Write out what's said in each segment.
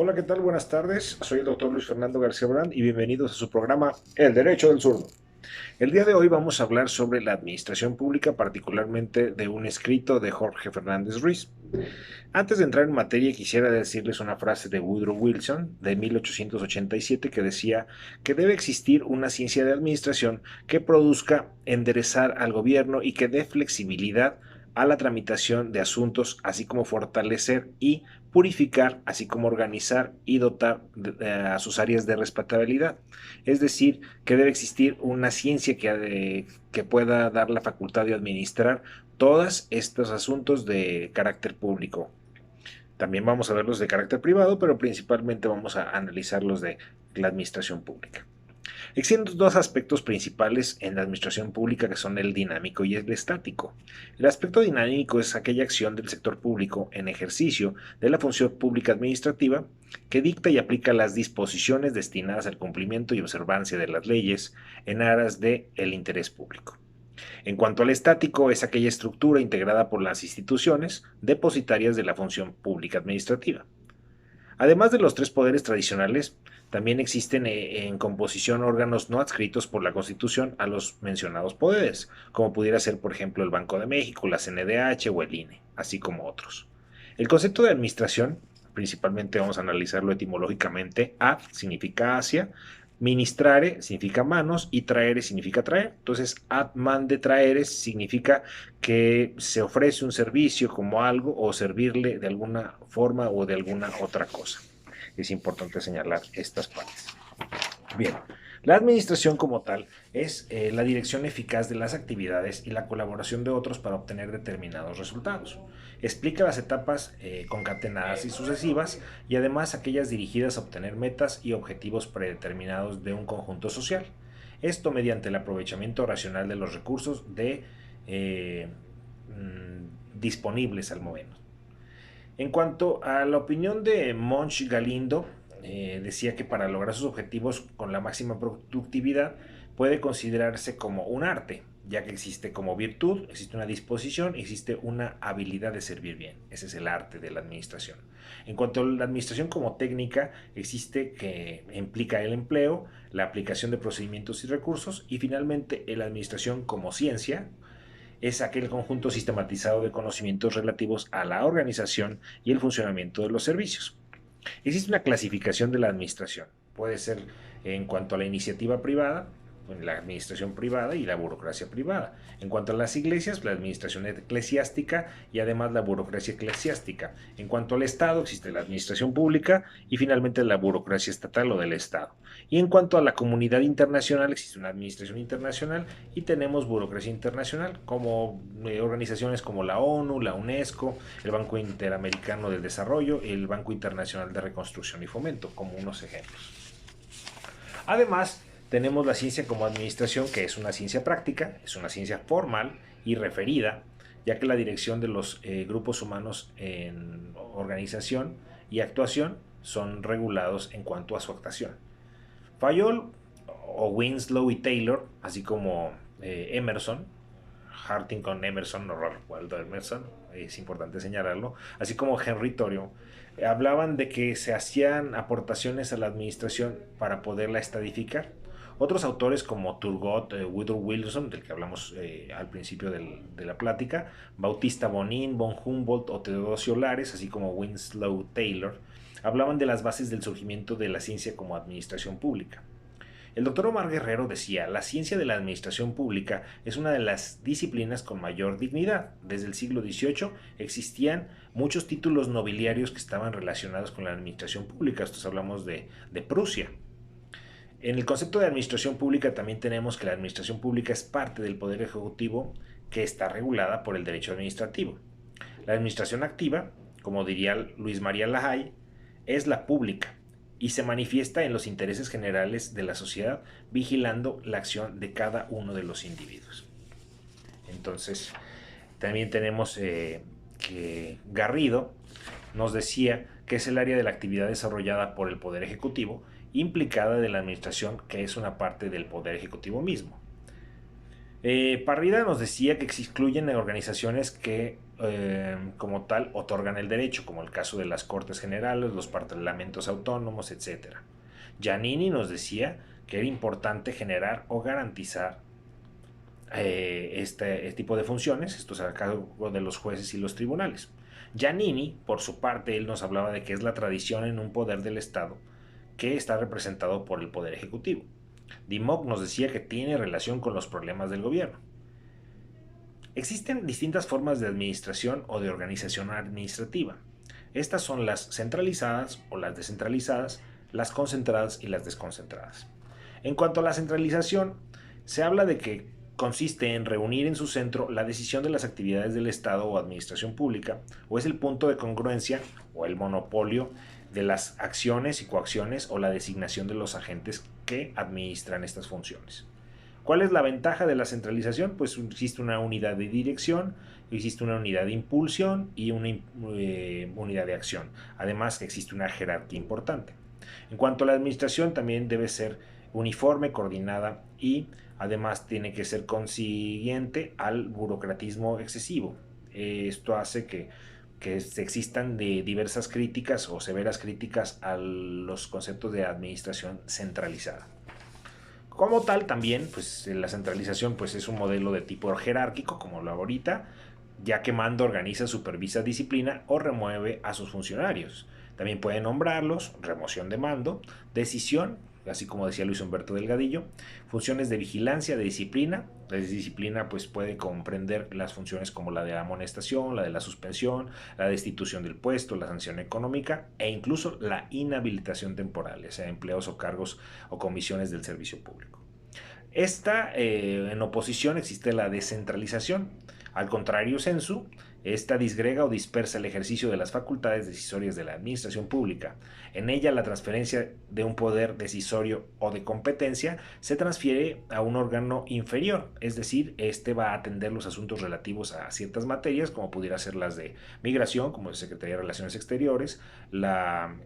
Hola, ¿qué tal? Buenas tardes. Soy el doctor Luis Fernando García Brand y bienvenidos a su programa El Derecho del Zurdo. El día de hoy vamos a hablar sobre la administración pública, particularmente de un escrito de Jorge Fernández Ruiz. Antes de entrar en materia, quisiera decirles una frase de Woodrow Wilson de 1887 que decía que debe existir una ciencia de administración que produzca enderezar al gobierno y que dé flexibilidad a la tramitación de asuntos, así como fortalecer y purificar, así como organizar y dotar a sus áreas de respetabilidad. Es decir, que debe existir una ciencia que pueda dar la facultad de administrar todos estos asuntos de carácter público. También vamos a ver los de carácter privado, pero principalmente vamos a analizar los de la administración pública. Existen dos aspectos principales en la administración pública que son el dinámico y el estático. El aspecto dinámico es aquella acción del sector público en ejercicio de la función pública administrativa que dicta y aplica las disposiciones destinadas al cumplimiento y observancia de las leyes en aras del interés público. En cuanto al estático, es aquella estructura integrada por las instituciones depositarias de la función pública administrativa. Además de los tres poderes tradicionales, también existen en composición órganos no adscritos por la Constitución a los mencionados poderes, como pudiera ser, por ejemplo, el Banco de México, la CNDH o el INE, así como otros. El concepto de administración, principalmente vamos a analizarlo etimológicamente, ad significa hacia, ministrare significa manos y traere significa traer. Entonces, ad mande traere significa que se ofrece un servicio como algo o servirle de alguna forma o de alguna otra cosa. Es importante señalar estas partes. Bien, la administración como tal es la dirección eficaz de las actividades y la colaboración de otros para obtener determinados resultados. Explica las etapas concatenadas y sucesivas y además aquellas dirigidas a obtener metas y objetivos predeterminados de un conjunto social. Esto mediante el aprovechamiento racional de los recursos disponibles al momento. En cuanto a la opinión de Monch Galindo, decía que para lograr sus objetivos con la máxima productividad puede considerarse como un arte, ya que existe como virtud, existe una disposición, existe una habilidad de servir bien. Ese es el arte de la administración. En cuanto a la administración como técnica, existe que implica el empleo, la aplicación de procedimientos y recursos y finalmente la administración como ciencia, es aquel conjunto sistematizado de conocimientos relativos a la organización y el funcionamiento de los servicios. Existe una clasificación de la administración. Puede ser en cuanto a la iniciativa privada, la administración privada y la burocracia privada. En cuanto a las iglesias, la administración eclesiástica y además la burocracia eclesiástica. En cuanto al Estado, existe la administración pública y finalmente la burocracia estatal o del Estado. Y en cuanto a la comunidad internacional, existe una administración internacional y tenemos burocracia internacional como organizaciones como la ONU, la UNESCO, el Banco Interamericano del Desarrollo y el Banco Internacional de Reconstrucción y Fomento, como unos ejemplos. Además, tenemos la ciencia como administración, que es una ciencia práctica, es una ciencia formal y referida, ya que la dirección de los grupos humanos en organización y actuación son regulados en cuanto a su actuación. Fayol o Winslow y Taylor, así como Emerson, Huntington Emerson o Waldo Emerson, es importante señalarlo, así como Henry Thoreau, hablaban de que se hacían aportaciones a la administración para poderla estadificar. Otros autores como Turgot, Woodrow Wilson, del que hablamos al principio de la plática, Bautista Bonin, von Humboldt o Teodosio Lares, así como Winslow Taylor, hablaban de las bases del surgimiento de la ciencia como administración pública. El doctor Omar Guerrero decía, la ciencia de la administración pública es una de las disciplinas con mayor dignidad. Desde el siglo XVIII existían muchos títulos nobiliarios que estaban relacionados con la administración pública. Estos hablamos de Prusia. En el concepto de administración pública también tenemos que la administración pública es parte del poder ejecutivo que está regulada por el derecho administrativo. La administración activa, como diría Luis María Lahay, es la pública y se manifiesta en los intereses generales de la sociedad, vigilando la acción de cada uno de los individuos. Entonces, también tenemos que Garrido nos decía que es el área de la actividad desarrollada por el Poder Ejecutivo, implicada de la administración, que es una parte del Poder Ejecutivo mismo. Parrida nos decía que excluyen organizaciones que como tal otorgan el derecho, como el caso de las Cortes Generales, los parlamentos autónomos, etcétera. Giannini nos decía que era importante generar o garantizar este tipo de funciones, esto es a cargo de los jueces y los tribunales. Giannini, por su parte, él nos hablaba de que es la tradición en un poder del Estado que está representado por el Poder Ejecutivo. Dimock nos decía que tiene relación con los problemas del gobierno. Existen distintas formas de administración o de organización administrativa. Estas son las centralizadas o las descentralizadas, las concentradas y las desconcentradas. En cuanto a la centralización, se habla de que consiste en reunir en su centro la decisión de las actividades del Estado o administración pública, o es el punto de congruencia o el monopolio de las acciones y coacciones o la designación de los agentes que administran estas funciones. ¿Cuál es la ventaja de la centralización? Pues existe una unidad de dirección, existe una unidad de impulsión y una unidad de acción. Además, existe una jerarquía importante. En cuanto a la administración, también debe ser uniforme, coordinada y además tiene que ser consiguiente al burocratismo excesivo. Esto hace que existan de diversas críticas o severas críticas a los conceptos de administración centralizada. Como tal, también, pues la centralización pues, es un modelo de tipo jerárquico, como lo ahorita, ya que manda, organiza, supervisa, disciplina o remueve a sus funcionarios. También puede nombrarlos, remoción de mando, decisión, así como decía Luis Humberto Delgadillo, funciones de vigilancia, de disciplina. La disciplina pues, puede comprender las funciones como la de la amonestación, la de la suspensión, la destitución del puesto, la sanción económica e incluso la inhabilitación temporal, ya sea empleos o cargos o comisiones del servicio público. En oposición existe la descentralización. Al contrario, censu, esta disgrega o dispersa el ejercicio de las facultades decisorias de la administración pública. En ella, la transferencia de un poder decisorio o de competencia se transfiere a un órgano inferior, es decir, este va a atender los asuntos relativos a ciertas materias, como pudiera ser las de migración, como la Secretaría de Relaciones Exteriores, la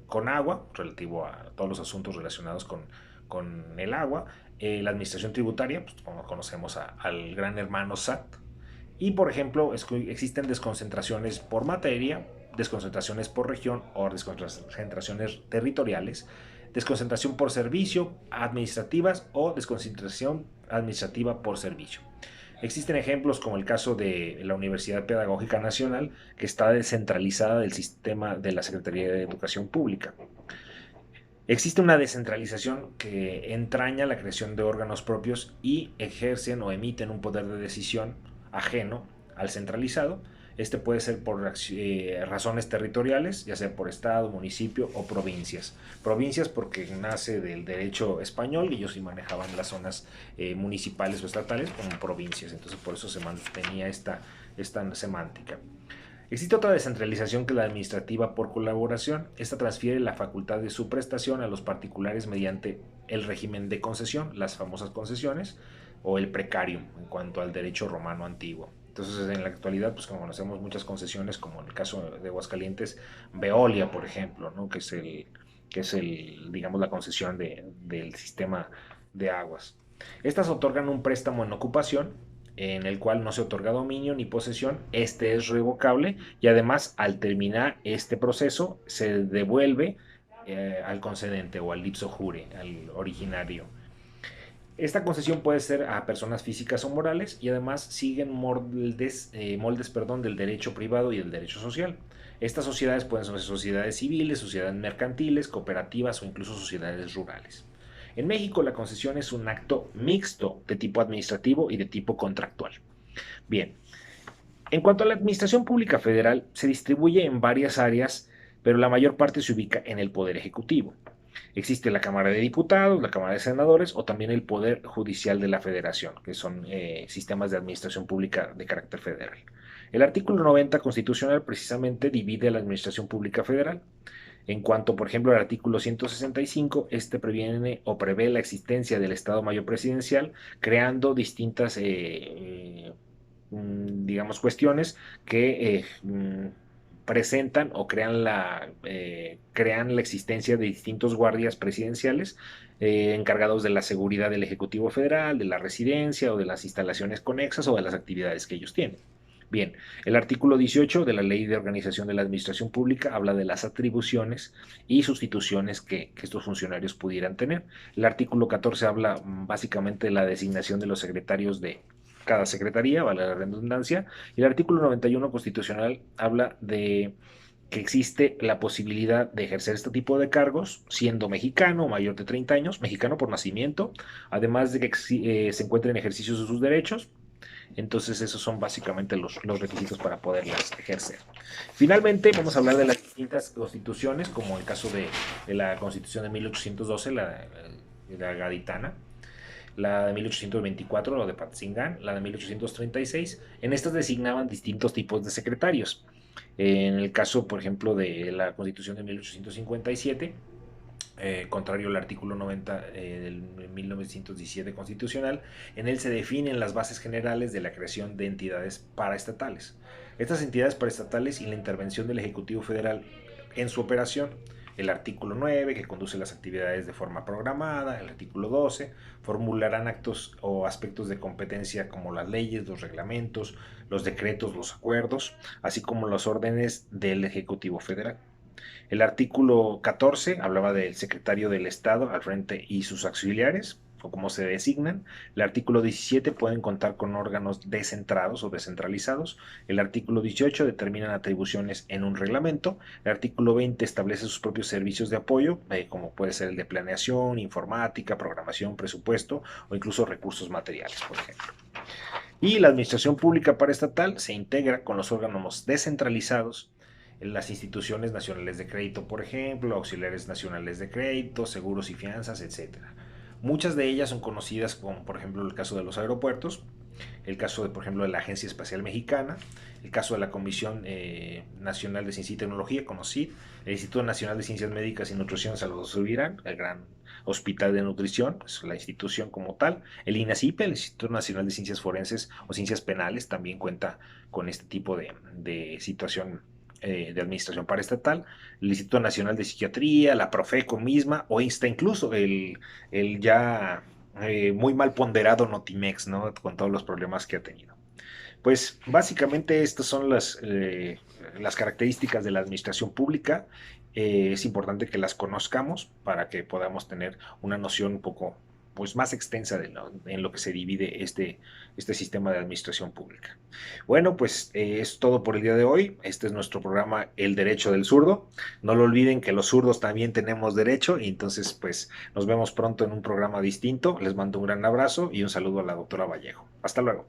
CONAGUA, relativo a todos los asuntos relacionados con el agua, la administración tributaria, pues, como conocemos al gran hermano SAT, y por ejemplo existen desconcentraciones por materia, desconcentraciones por región o desconcentraciones territoriales, desconcentración por servicio, administrativas o desconcentración administrativa por servicio. Existen ejemplos como el caso de la Universidad Pedagógica Nacional, que está descentralizada del sistema de la Secretaría de Educación Pública. Existe una descentralización que entraña la creación de órganos propios y ejercen o emiten un poder de decisión ajeno al centralizado. Este puede ser por razones territoriales, ya sea por estado, municipio o provincias. Provincias porque nace del derecho español y ellos sí manejaban las zonas municipales o estatales como provincias. Entonces por eso se mantenía esta semántica. Existe otra descentralización que es la administrativa por colaboración. Esta transfiere la facultad de su prestación a los particulares mediante el régimen de concesión, las famosas concesiones, o el precarium en cuanto al derecho romano antiguo. Entonces, en la actualidad, pues como conocemos muchas concesiones, como en el caso de Aguascalientes, Veolia, por ejemplo, ¿no? que es digamos, la concesión del sistema de aguas. Estas otorgan un préstamo en ocupación en el cual no se otorga dominio ni posesión, este es revocable y además al terminar este proceso se devuelve al concedente o al ipso jure, al originario. Esta concesión puede ser a personas físicas o morales y además siguen moldes del derecho privado y del derecho social. Estas sociedades pueden ser sociedades civiles, sociedades mercantiles, cooperativas o incluso sociedades rurales. En México la concesión es un acto mixto de tipo administrativo y de tipo contractual. Bien, en cuanto a la administración pública federal, se distribuye en varias áreas, pero la mayor parte se ubica en el Poder Ejecutivo. Existe la Cámara de Diputados, la Cámara de Senadores o también el Poder Judicial de la Federación, que son sistemas de administración pública de carácter federal. El artículo 90 constitucional precisamente divide la administración pública federal. En cuanto, por ejemplo, al artículo 165, este previene o prevé la existencia del Estado Mayor Presidencial, creando distintas, digamos, cuestiones que presentan o crean la existencia de distintos guardias presidenciales encargados de la seguridad del Ejecutivo Federal, de la residencia o de las instalaciones conexas o de las actividades que ellos tienen. Bien, el artículo 18 de la Ley de Organización de la Administración Pública habla de las atribuciones y sustituciones que estos funcionarios pudieran tener. El artículo 14 habla básicamente de la designación de los secretarios de cada secretaría, vale la redundancia, y el artículo 91 constitucional habla de que existe la posibilidad de ejercer este tipo de cargos siendo mexicano, mayor de 30 años, mexicano por nacimiento, además de que se encuentre en ejercicio de sus derechos. Entonces esos son básicamente los requisitos para poderlas ejercer. Finalmente vamos a hablar de las distintas constituciones, como el caso de la constitución de 1812, la gaditana, la de 1824, la de Patzingán, la de 1836. En estas designaban distintos tipos de secretarios. En el caso, por ejemplo, de la Constitución de 1857, contrario al artículo 90 del 1917 constitucional, en él se definen las bases generales de la creación de entidades paraestatales. Estas entidades paraestatales y la intervención del Ejecutivo Federal en su operación. El artículo 9, que conduce las actividades de forma programada. El artículo 12, formularán actos o aspectos de competencia como las leyes, los reglamentos, los decretos, los acuerdos, así como las órdenes del Ejecutivo Federal. El artículo 14 hablaba del secretario del Estado al frente y sus auxiliares, o como se designan. El artículo 17 pueden contar con órganos descentrados o descentralizados. El artículo 18 determina atribuciones en un reglamento. El artículo 20 establece sus propios servicios de apoyo, como puede ser el de planeación, informática, programación, presupuesto o incluso recursos materiales, por ejemplo. Y la administración pública paraestatal se integra con los órganos descentralizados en las instituciones nacionales de crédito, por ejemplo, auxiliares nacionales de crédito, seguros y fianzas, etcétera. Muchas de ellas son conocidas como, por ejemplo, el caso de los aeropuertos, el caso de, por ejemplo, de la Agencia Espacial Mexicana, el caso de la Comisión Nacional de Ciencia y Tecnología, CONOCYT, el Instituto Nacional de Ciencias Médicas y Nutrición Salvador Subirán, el gran hospital de nutrición, es la institución como tal, el INACIPE, el Instituto Nacional de Ciencias Forenses o Ciencias Penales, también cuenta con este tipo de situación de administración paraestatal, el Instituto Nacional de Psiquiatría, la Profeco misma, o está incluso el ya muy mal ponderado Notimex, ¿no? Con todos los problemas que ha tenido. Pues básicamente estas son las características de la administración pública. Es importante que las conozcamos para que podamos tener una noción un poco pues, más extensa en lo que se divide este sistema de administración pública. Bueno, pues es todo por el día de hoy. Este es nuestro programa El Derecho del Zurdo. No lo olviden que los zurdos también tenemos derecho y entonces pues nos vemos pronto en un programa distinto. Les mando un gran abrazo y un saludo a la doctora Vallejo. Hasta luego.